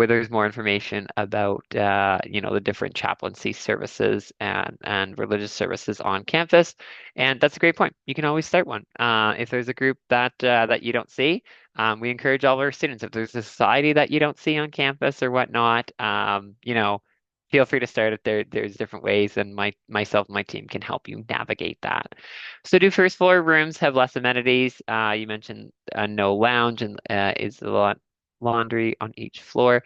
there's more information about the different chaplaincy services and religious services on campus. And that's a great point. You can always start one. If there's a group that you don't see, we encourage all of our students. If there's a society that you don't see on campus or whatnot, feel free to start it there. There's different ways, and myself and my team can help you navigate that. So, do first floor rooms have less amenities? You mentioned no lounge, and is a lot. laundry on each floor.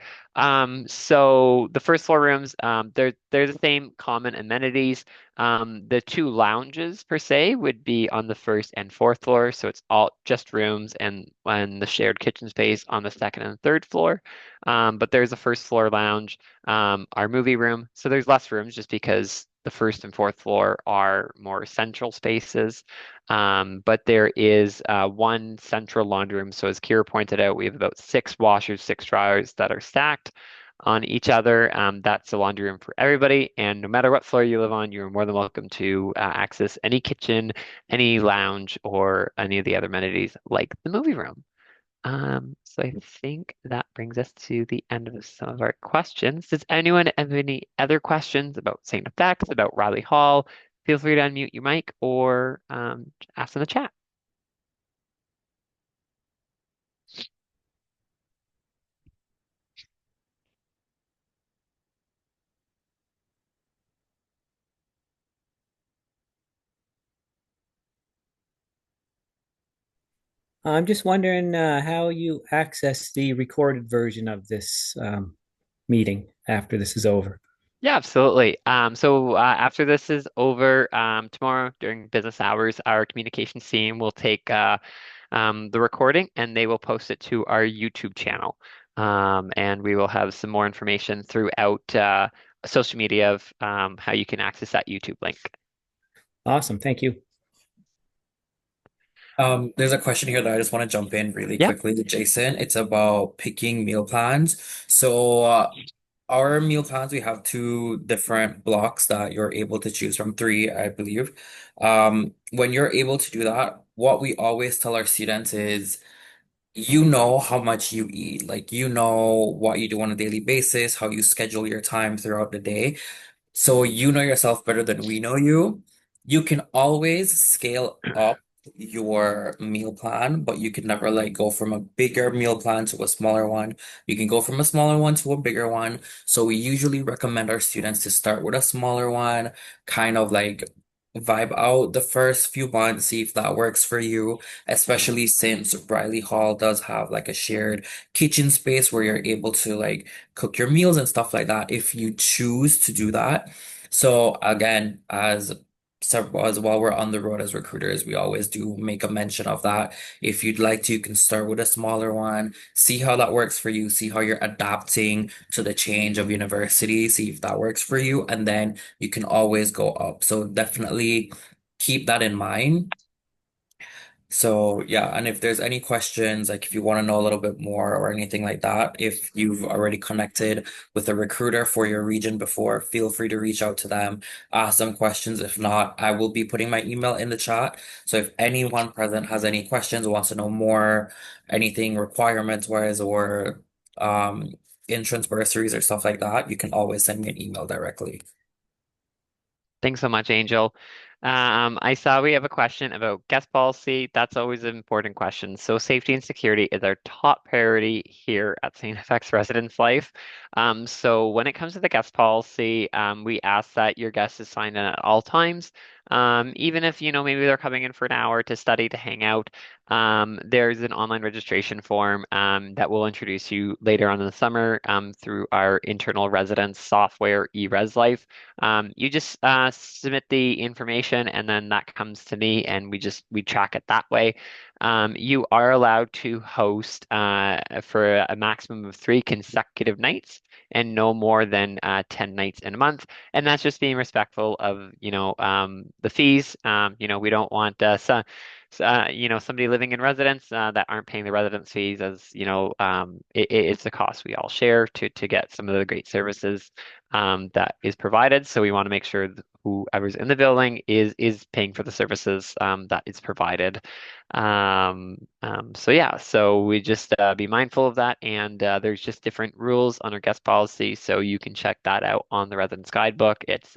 So the first floor rooms, they're the same common amenities. The two lounges per se would be on the first and fourth floor, so it's all just rooms and the shared kitchen space on the second and third floor. But there's a first floor lounge, our movie room. So there's less rooms just because the first and fourth floor are more central spaces. But there is one central laundry room. So as Kira pointed out, we have about six washers, six dryers that are stacked on each other. That's the laundry room for everybody. And no matter what floor you live on, you're more than welcome to access any kitchen, any lounge, or any of the other amenities like the movie room. So I think that brings us to the end of some of our questions. Does anyone have any other questions about St. Effects, about Riley Hall? Feel free to unmute your mic or ask in the chat.
I'm just wondering how you access the recorded version of this meeting after this is over.
Yeah, absolutely. So after this is over, tomorrow during business hours, our communications team will take the recording and they will post it to our YouTube channel. And we will have some more information throughout social media of how you can access that YouTube link.
Awesome. Thank you.
There's a question here that I just want to jump in really
Yeah.
quickly with Jason. It's about picking meal plans. So, our meal plans, we have two different blocks that you're able to choose from, three, I believe. When you're able to do that, what we always tell our students is you know how much you eat. Like, you know what you do on a daily basis, how you schedule your time throughout the day. So you know yourself better than we know you. You can always scale up your meal plan, but you can never like go from a bigger meal plan to a smaller one. You can go from a smaller one to a bigger one. So we usually recommend our students to start with a smaller one, kind of like vibe out the first few months, see if that works for you, especially since Riley Hall does have like a shared kitchen space where you're able to like cook your meals and stuff like that if you choose to do that. So again, as while we're on the road as recruiters, we always do make a mention of that. If you'd like to, you can start with a smaller one, see how that works for you, see how you're adapting to the change of university, see if that works for you, and then you can always go up. So definitely keep that in mind. So yeah, and if there's any questions, like if you want to know a little bit more or anything like that, if you've already connected with a recruiter for your region before, feel free to reach out to them, ask them questions. If not, I will be putting my email in the chat. So if anyone present has any questions, wants to know more, anything requirements wise or entrance bursaries or stuff like that, you can always send me an email directly.
Thanks so much, Angel. I saw we have a question about guest policy. That's always an important question. So safety and security is our top priority here at St. FX Residence Life. So when it comes to the guest policy, we ask that your guest is signed in at all times. Even if, maybe they're coming in for an hour to study, to hang out, there's an online registration form that will introduce you later on in the summer through our internal residence software, eResLife. You just submit the information and then that comes to me and we track it that way. You are allowed to host for a maximum of 3 consecutive nights and no more than 10 nights in a month. And that's just being respectful of, the fees. We don't want somebody living in residence that aren't paying the residence fees as, it's the cost we all share to get some of the great services that is provided. So we want to make sure that whoever's in the building is paying for the services that is provided. So yeah, so we just be mindful of that, and there's just different rules on our guest policy, so you can check that out on the Residence Guidebook. It's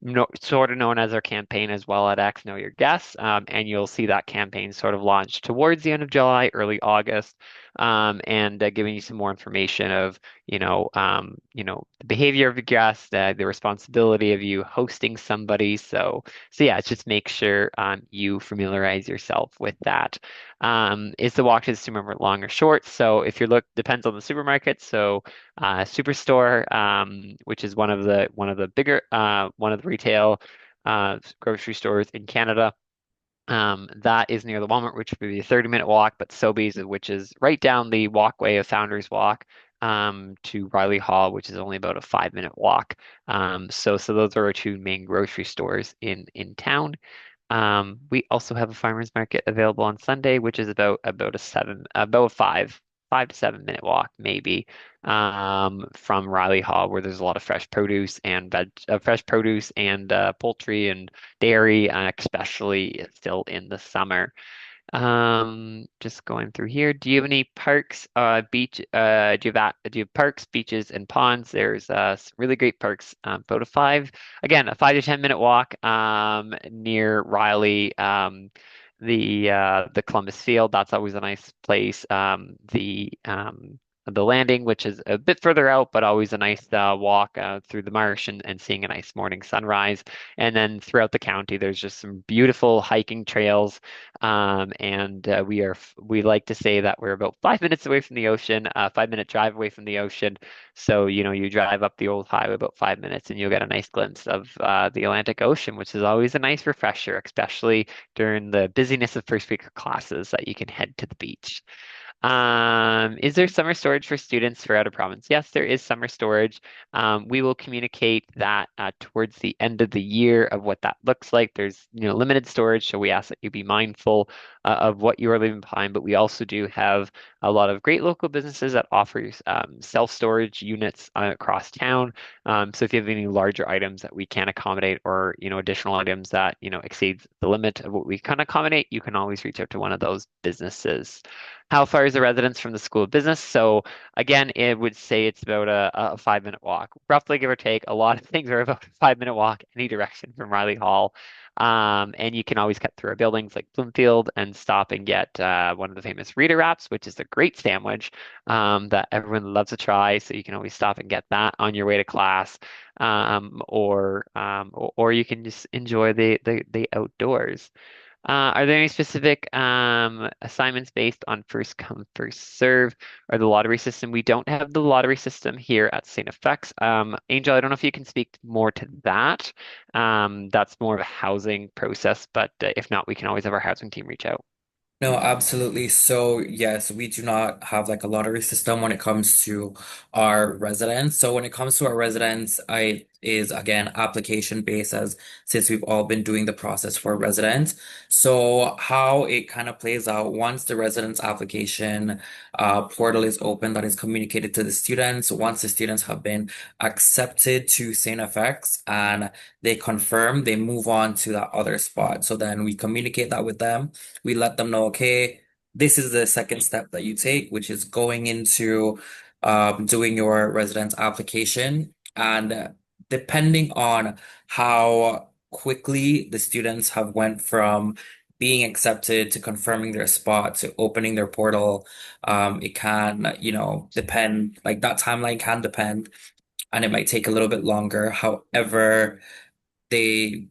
no, sort of known as our campaign as well at X Know Your Guests, and you'll see that campaign sort of launched towards the end of July, early August, and giving you some more information of the behavior of your guest, the responsibility of you hosting somebody. So yeah, just make sure you familiarize yourself with that. Is the walk to the supermarket long or short? So if you're depends on the supermarket. So Superstore, which is one of the bigger one of the retail grocery stores in Canada. That is near the Walmart, which would be a 30-minute walk, but Sobeys, which is right down the walkway of Founders Walk, to Riley Hall, which is only about a 5-minute walk. So those are our two main grocery stores in town. We also have a farmers market available on Sunday, which is about a 5 to 7 minute walk, maybe, from Riley Hall, where there's a lot of fresh produce and poultry and dairy, especially still in the summer. Just going through here. Do you have any parks, do you have parks, beaches, and ponds? There's some really great parks, about a 5 to 10 minute walk, near Riley, the Columbus Field. That's always a nice place. The landing, which is a bit further out, but always a nice walk through the marsh and seeing a nice morning sunrise. And then throughout the county, there's just some beautiful hiking trails, and we like to say that we're about 5 minutes away from the ocean, 5 minute drive away from the ocean. So, you drive up the old highway about 5 minutes and you'll get a nice glimpse of the Atlantic Ocean, which is always a nice refresher, especially during the busyness of first week of classes that you can head to the beach. Is there summer storage for students for out of province? Yes, there is summer storage. We will communicate that towards the end of the year of what that looks like. There's, limited storage, so we ask that you be mindful of what you are leaving behind. But we also do have a lot of great local businesses that offer self-storage units across town. So if you have any larger items that we can accommodate, or additional items that exceeds the limit of what we can accommodate, you can always reach out to one of those businesses. How far is the residence from the School of Business? So again, it would say it's about a 5-minute walk, roughly, give or take. A lot of things are about a 5-minute walk any direction from Riley Hall. And you can always cut through our buildings like Bloomfield and stop and get one of the famous Rita Wraps, which is a great sandwich that everyone loves to try. So you can always stop and get that on your way to class, or you can just enjoy the outdoors. Are there any specific assignments based on first come, first serve, or the lottery system? We don't have the lottery system here at St. FX. Angel, I don't know if you can speak more to that. That's more of a housing process, but if not, we can always have our housing team reach out.
No, absolutely. So yes, we do not have like a lottery system when it comes to our residents. So when it comes to our residents, I is again application based, as since we've all been doing the process for residents. So how it kind of plays out once the residents application portal is open, that is communicated to the students. Once the students have been accepted to St. FX and they confirm, they move on to that other spot. So then we communicate that with them. We let them know, okay, this is the second step that you take, which is going into doing your residence application. And depending on how quickly the students have went from being accepted to confirming their spot to opening their portal, it can, depend, like that timeline can depend, and it might take a little bit longer. However, they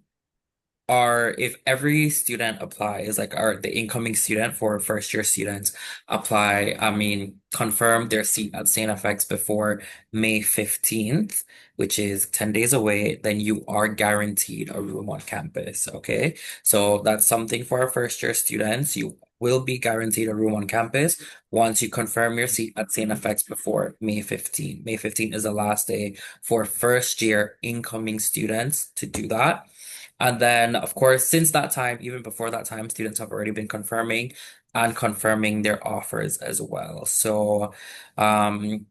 are if every student applies, like the incoming student for first year students apply, I mean, confirm their seat at St. FX before May 15th, which is 10 days away, then you are guaranteed a room on campus. Okay. So that's something for our first year students. You will be guaranteed a room on campus once you confirm your seat at St. FX before May 15th. May 15th is the last day for first year incoming students to do that. And then, of course, since that time, even before that time, students have already been confirming and confirming their offers as well. So, um,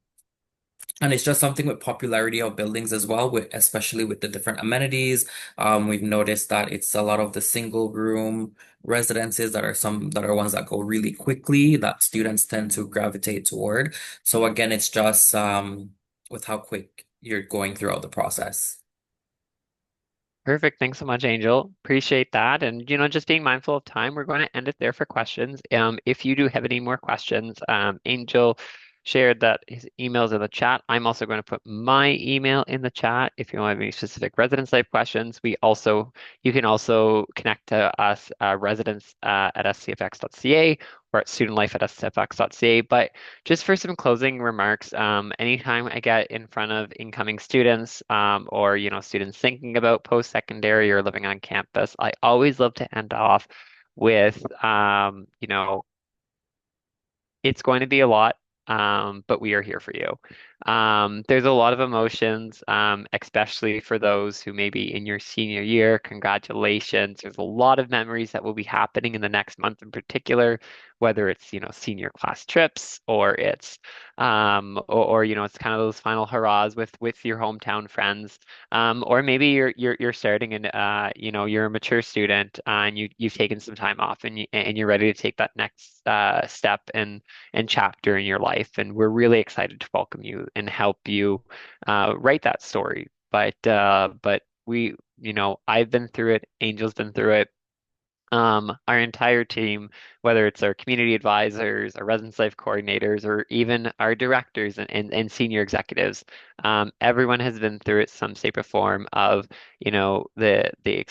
and it's just something with popularity of buildings as well, with especially with the different amenities. We've noticed that it's a lot of the single room residences that are ones that go really quickly that students tend to gravitate toward. So again, it's just with how quick you're going throughout the process.
Perfect. Thanks so much, Angel. Appreciate that. And, just being mindful of time, we're going to end it there for questions. If you do have any more questions, Angel shared that his email's in the chat. I'm also going to put my email in the chat if you want any specific residence life questions. You can also connect to us, residents at scfx.ca or at studentlife at scfx.ca. But just for some closing remarks, anytime I get in front of incoming students, or students thinking about post-secondary or living on campus, I always love to end off with it's going to be a lot, but we are here for you. There's a lot of emotions, especially for those who may be in your senior year. Congratulations. There's a lot of memories that will be happening in the next month in particular, whether it's, senior class trips or it's kind of those final hurrahs with your hometown friends. Or maybe you're starting and you're a mature student, and you've taken some time off and you're ready to take that next step and chapter in your life. And we're really excited to welcome you and help you write that story. But I've been through it. Angel's been through it. Our entire team, whether it's our community advisors, our residence life coordinators, or even our directors and senior executives, everyone has been through it some shape or form of, the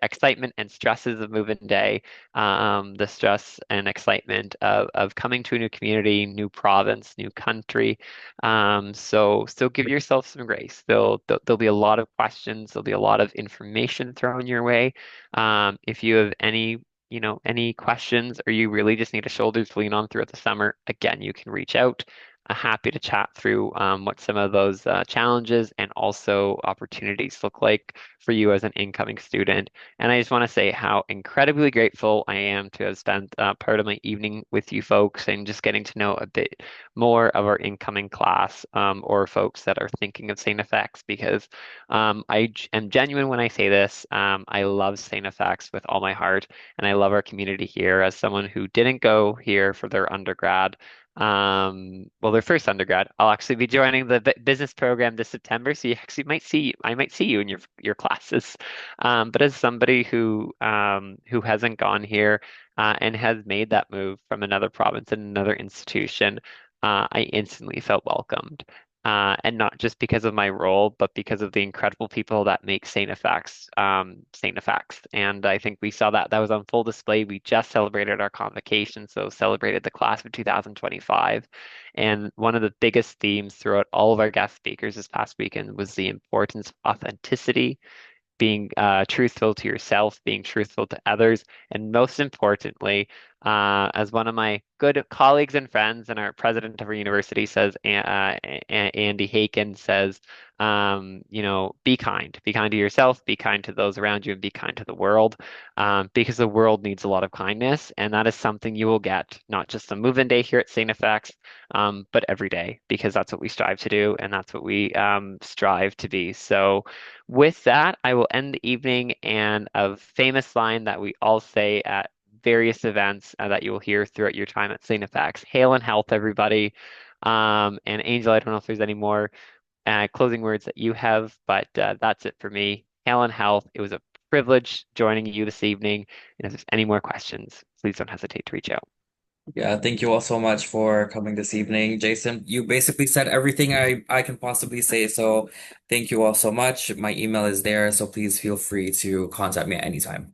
excitement and stresses of moving day, the stress and excitement of coming to a new community, new province, new country. So give yourself some grace. There'll be a lot of questions. There'll be a lot of information thrown your way. If you have any questions or you really just need a shoulder to lean on throughout the summer, again, you can reach out. Happy to chat through what some of those challenges and also opportunities look like for you as an incoming student. And I just want to say how incredibly grateful I am to have spent part of my evening with you folks and just getting to know a bit more of our incoming class, or folks that are thinking of St. FX, because am genuine when I say this. I love St. FX with all my heart, and I love our community here. As someone who didn't go here for their undergrad, well, their first undergrad, I'll actually be joining the business program this September, so I might see you in your classes. But as somebody who hasn't gone here and has made that move from another province and another institution, I instantly felt welcomed. And not just because of my role, but because of the incredible people that make St. FX, St. FX. And I think we saw that was on full display. We just celebrated our convocation, so celebrated the class of 2025. And one of the biggest themes throughout all of our guest speakers this past weekend was the importance of authenticity, being truthful to yourself, being truthful to others, and most importantly, as one of my good colleagues and friends and our president of our university says, Andy Haken says, be kind to yourself, be kind to those around you, and be kind to the world, because the world needs a lot of kindness, and that is something you will get not just on move-in day here at St. FX, but every day, because that's what we strive to do, and that's what we strive to be. So. With that, I will end the evening and a famous line that we all say at various events that you will hear throughout your time at St. FX. Hail and health, everybody. And Angel, I don't know if there's any more closing words that you have, but that's it for me. Hail and health. It was a privilege joining you this evening. And if there's any more questions, please don't hesitate to reach out.
Yeah, thank you all so much for coming this evening. Jason, you basically said everything I can possibly say, so thank you all so much. My email is there, so please feel free to contact me at any time.